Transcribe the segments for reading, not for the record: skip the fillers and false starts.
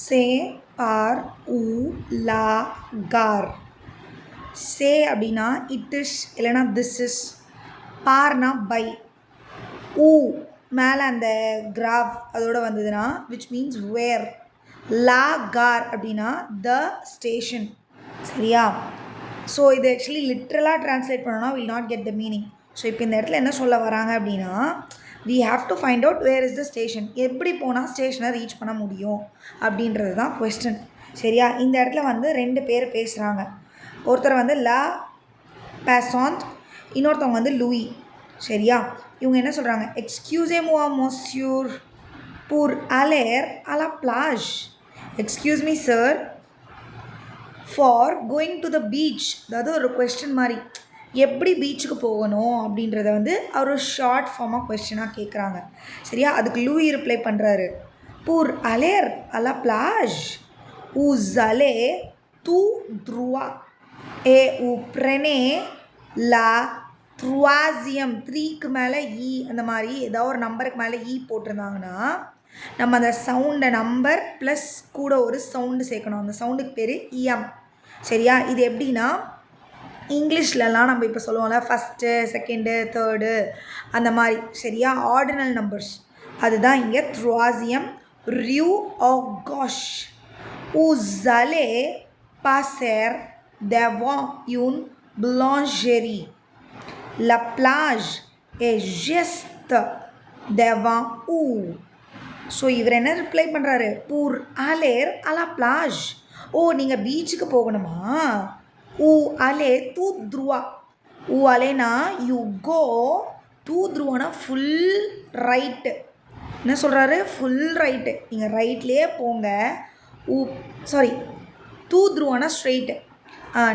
சே பார் உ லா கார். சே அப்படின்னா இட் இஸ் இல்லைனா திஸ் இஸ். பார்னா பை. ஊ மேலே அந்த கிராஃப் அதோட வந்ததுன்னா விச் மீன்ஸ் வேர். லா கார் அப்படின்னா த ஸ்டேஷன். சரியா? ஸோ இது ஆக்சுவலி லிட்ரலாக ட்ரான்ஸ்லேட் பண்ணோன்னா will not get the meaning. So இப்போ இந்த இடத்துல என்ன சொல்ல வராங்க அப்படின்னா we have to find out where is the station. எப்படி போனால் ஸ்டேஷனை ரீச் பண்ண முடியும் அப்படின்றது தான் கொஸ்டின். சரியா? இந்த இடத்துல வந்து ரெண்டு பேர் பேசுகிறாங்க. ஒருத்தர் வந்து லா பேசாண்ட், இன்னொருத்தவங்க வந்து லூயி. சரியா? இவங்க என்ன சொல்கிறாங்க? எக்ஸ்கியூஸே மூவா மோஸ்யூர் pour aller à la plage. Excuse me sir, for going to the beach. அதாவது ஒரு கொஸ்டின் மாதிரி எப்படி பீச்சுக்கு போகணும் அப்படின்றத வந்து அவர் ஒரு ஷார்ட் ஃபார்மாக கொஸ்டினாக கேட்குறாங்க. சரியா? அதுக்கு லூயி ரிப்ளை பண்ணுறாரு. pour aller à la plage vous allez tout droit et vous prenez la troisième. 3க்கு மேலே இ அந்த மாதிரி ஏதாவது ஒரு நம்பருக்கு மேலே இ போட்டிருந்தாங்கன்னா நம்ம அந்த சவுண்டை நம்பர் ப்ளஸ் கூட ஒரு சவுண்டு சேர்க்கணும். அந்த சவுண்டுக்கு பேர் இஎம். சரியா? இது எப்படின்னா இங்கிலீஷ்லலாம் நம்ம இப்போ சொல்லுவோம்ல ஃபஸ்ட்டு செகண்டு தேர்டு அந்த மாதிரி. சரியா? ஆர்டினல் நம்பர்ஸ் அதுதான் இங்கே த்ரோசியம். ரியூ ஆ காஷ் ஊஸாலே பாசேர் devant une boulangerie. La plage est juste devant où. So இவர் என்ன ரிப்ளை பண்ணுறாரு? pour aller à la plage. ஓ நீங்கள் பீச்சுக்கு போகணுமா? ஊ அலே tout droit. ஊ அலேனா யூ கோ, tout droitனா ஃபுல் ரைட்டு. என்ன சொல்கிறாரு? Full right. நீங்கள் ரைட்லேயே போங்க. ஊ சாரி tout droitனா ஸ்ட்ரெயிட்டு.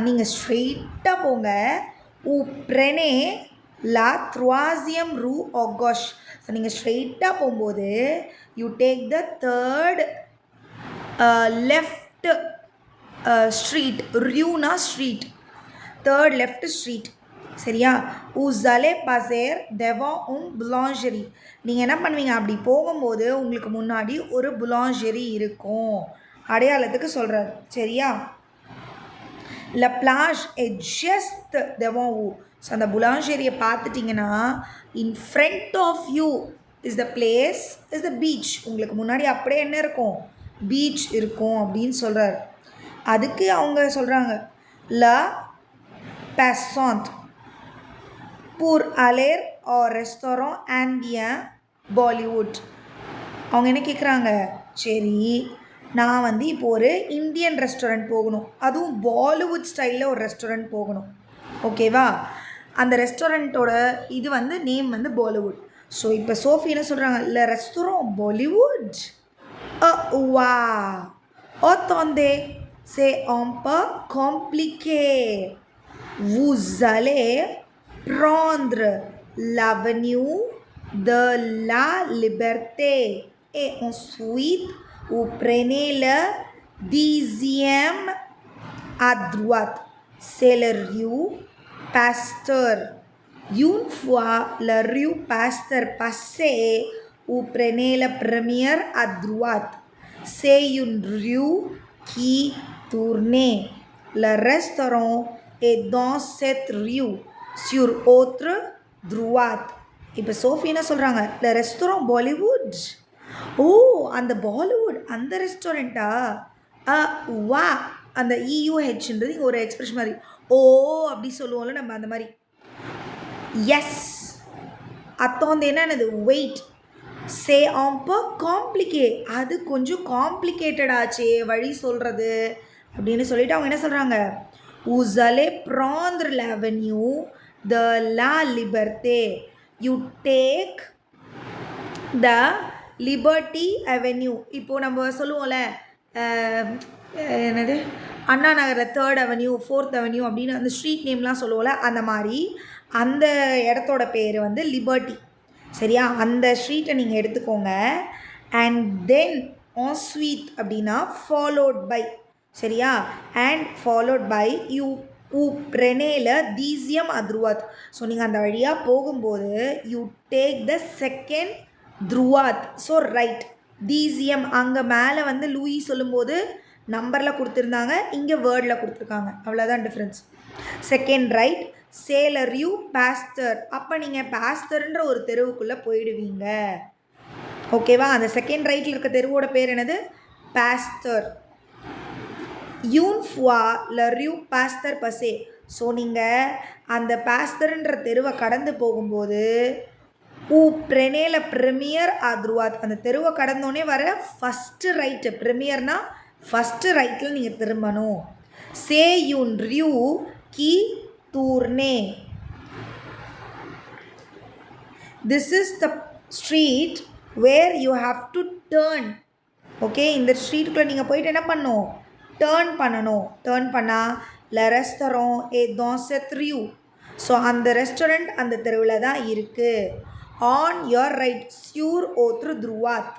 நீங்கள் ஸ்ட்ரெயிட்டாக போங்க. ஊ ப்ரெனே லா த்ரோசியம் ரூ ஆகாஷ். ஸோ நீங்கள் ஸ்ட்ரெயிட்டாக போகும்போது you take the third left street. ரியூனா ஸ்ட்ரீட், தேர்ட் லெஃப்ட் ஸ்ட்ரீட். சரியா? ஊஸாலே பாசேர் devant une boulangerie. நீங்கள் என்ன பண்ணுவீங்க? அப்படி போகும்போது உங்களுக்கு முன்னாடி ஒரு boulangerie இருக்கும். அடையாளத்துக்கு சொல்கிறார். சரியா? La plage est juste devant vous. So அந்த boulangerie பார்த்துட்டிங்கன்னா in front of you is the place is the beach. உங்களுக்கு முன்னாடி அப்படியே என்ன இருக்கும்? பீச் இருக்கும் அப்படின்னு சொல்கிறார். அதுக்கு அவங்க சொல்கிறாங்க la passante pour aller au restaurant indien Bollywood. அவங்க என்ன கேட்குறாங்க? சரி நான் வந்து இப்போ ஒரு இந்தியன் ரெஸ்டாரண்ட் போகணும், அதுவும் பாலிவுட் ஸ்டைலில் ஒரு ரெஸ்டாரண்ட் போகணும். ஓகேவா? அந்த ரெஸ்டாரண்ட்டோட இது வந்து நேம் வந்து பாலிவுட். ஸோ இப்போ சோஃபி என்ன சொல்கிறாங்க? இல்லை ரெஸ்டாரண்ட் பாலிவுட். வா attendez, c'est un peu compliqué. Vous allez prendre l'avenue de la Liberté et ensuite vous prenez le 10e à droite. C'est la rue Pasteur. Une fois la rue Pasteur passée, vous prenez la première à droite. C'est une rue qui tourne. Le restaurant est dans cette rue sur autre droite. இப்போ Sophie என்ன சொல்கிறாங்க? இந்த restaurant Bollywood. ஓ அந்த பாலிவுட் அந்த ரெஸ்டாரண்ட்டா? வா அந்த இயூஹெச்ன்றது இங்கே ஒரு எக்ஸ்பிரஷன் மாதிரி. ஓ அப்படி சொல்லுவோம்ல நம்ம அந்த மாதிரி. எஸ் அத்தோந்து என்னது? வெயிட். சே ஆம்போ காம்ப்ளிகே. அது கொஞ்சம் காம்ப்ளிகேட்டடாச்சே வழி சொல்கிறது அப்படின்னு சொல்லிட்டு அவங்க என்ன சொல்கிறாங்க? Vous allez prendre l'avenue de la Liberté. You take the Liberty Avenue. இப்போது நம்ம சொல்லுவோம்ல என்னது அண்ணா நகரில் 3rd Avenue 4th Avenue அப்படின்னு அந்த ஸ்ட்ரீட் நேம்லாம் சொல்லுவோம்ல, அந்த மாதிரி அந்த இடத்தோட பேர் வந்து லிபர்ட்டி. சரியா? அந்த ஸ்ட்ரீட்டை நீங்கள் எடுத்துக்கோங்க. அண்ட் தென் ensuite அப்படின்னா ஃபாலோட் பை. சரியா? அண்ட் ஃபாலோட் பை யூ பிரனேல தீசியம் அத்ருவாத். ஸோ நீங்கள் அந்த வழியாக போகும்போது யூ டேக் த செகண்ட் த்ருவாத். So right. தீசியம் அங்கே மேலே வந்து லூயி சொல்லும்போது நம்பரில் கொடுத்துருந்தாங்க, இங்கே வேர்டில் கொடுத்துருக்காங்க, அவ்வளோதான் difference. Second right seller you pastor, அப்போ நீங்கள் பாஸ்தர்ன்ற ஒரு தெருவுக்குள்ளே போயிடுவீங்க. ஓகேவா? அந்த செகண்ட் ரைட்டில் இருக்க தெருவோட பேர் என்னது? பாஸ்தர். யூன் ஃபுவா லர்யூ பாஸ்தர் பசே. ஸோ நீங்கள் அந்த பாஸ்தர்ன்ற தெருவை கடந்து போகும்போது ஊ ப்ரெனேல ப்ரெமியர் ஆத்ருவாத், அந்த தெருவை கடந்தோடனே வர ஃபஸ்ட்டு ரைட்டு, ப்ரெமியர்னா ஃபஸ்ட்டு ரைட்டில் நீங்கள் திரும்பணும். சே யூன் ரியூ கி தூர்னே, this is the street where you have to turn. Okay, இந்த ஸ்ட்ரீட்டுக்குள்ளே நீங்கள் போயிட்டு என்ன பண்ணணும்? டேர்ன் பண்ணணும். டேர்ன் பண்ணால் ல ரெஸ்டாரண்ட் ஏ dans cette rue. ஸோ அந்த ரெஸ்டாரண்ட் அந்த தெருவில் தான் இருக்குது. On your right sur autre droite.